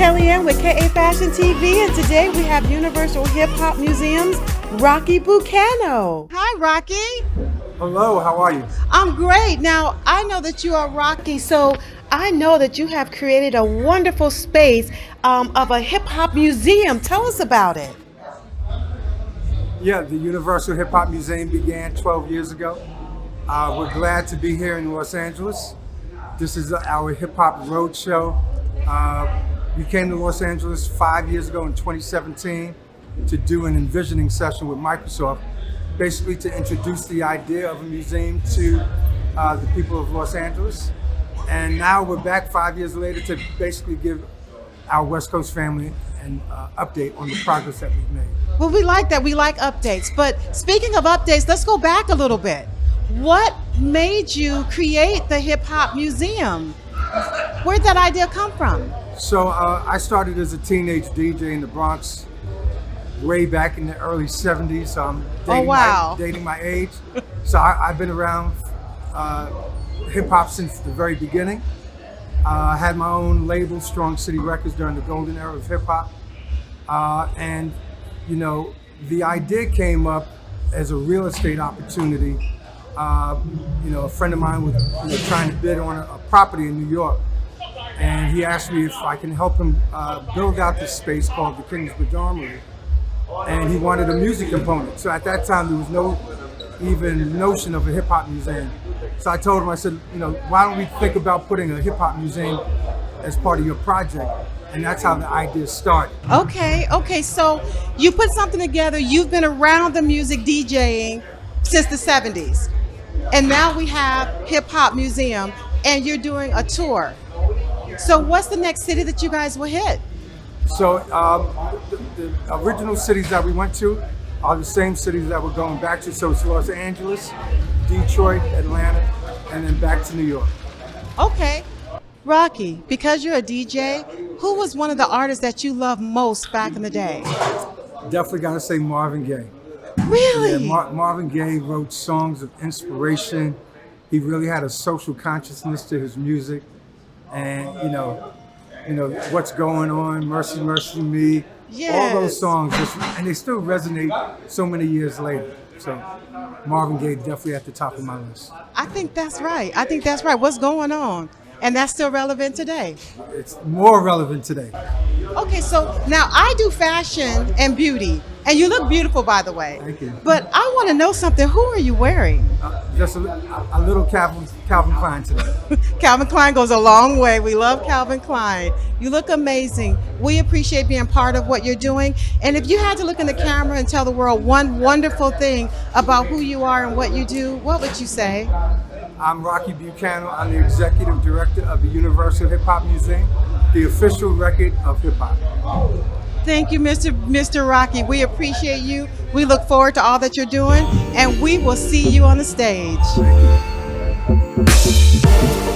Kellyanne with KAFTV, and today we have Universal Hip Hop Museum's Rocky Bucano. Hi, Rocky. Hello, how are you? I'm great. Now, I know that you are Rocky, so I know that you have created a wonderful space of a hip hop museum. Tell us about it. Yeah, the Universal Hip Hop Museum began 12 years ago. We're glad to be here in Los Angeles. This is our hip hop roadshow. We came to Los Angeles 5 years ago in 2017 to do an envisioning session with Microsoft, basically to introduce the idea of a museum to the people of Los Angeles. And now we're back 5 years later to basically give our West Coast family an update on the progress that we've made. Well, we like that. We like updates. But speaking of updates, let's go back a little bit. What made you create the Hip Hop Museum? Where'd that idea come from? So I started as a teenage DJ in the Bronx way back in the early 70s. So I'm dating my age. So I've been around hip hop since the very beginning. I had my own label, Strong City Records, during the golden era of hip hop. And, you know, the idea came up as a real estate opportunity. You know, a friend of mine was trying to bid on a property in New York. And he asked me if I can help him build out this space called the Kingsbridge Armory. And he wanted a music component. So at that time, there was no even notion of a hip hop museum. So I told him, I said, you know, why don't we think about putting a hip hop museum as part of your project? And that's how the idea started. Okay, so you put something together. You've been around the music DJing since the 70s. And now we have Hip Hop Museum, and you're doing a tour. So what's the next city that you guys will hit? So the original cities that we went to are the same cities that we're going back to. So it's Los Angeles, Detroit, Atlanta, and then back to New York. Okay. Rocky, because you're a DJ, who was one of the artists that you loved most back in the day? Definitely got to say Marvin Gaye. Really? Yeah, Marvin Gaye wrote songs of inspiration. He really had a social consciousness to his music. And, you know, What's Going On, Mercy, Mercy Me, yes. All those songs, and they still resonate so many years later. So Marvin Gaye definitely at the top of my list. I think that's right. What's Going On? And that's still relevant today. It's more relevant today. Okay, so now I do fashion and beauty, and you look beautiful, by the way. Thank you. But I want to know something. Who are you wearing? Just a little Calvin Klein today. Calvin Klein goes a long way. We love Calvin Klein. You look amazing. We appreciate being part of what you're doing. And if you had to look in the camera and tell the world one wonderful thing about who you are and what you do, what would you say? I'm Rocky Bucano. I'm the executive director of the Universal Hip Hop Museum, the official record of hip hop. Thank you, Mr. Rocky. We appreciate you. We look forward to all that you're doing, and we will see you on the stage. Thank you.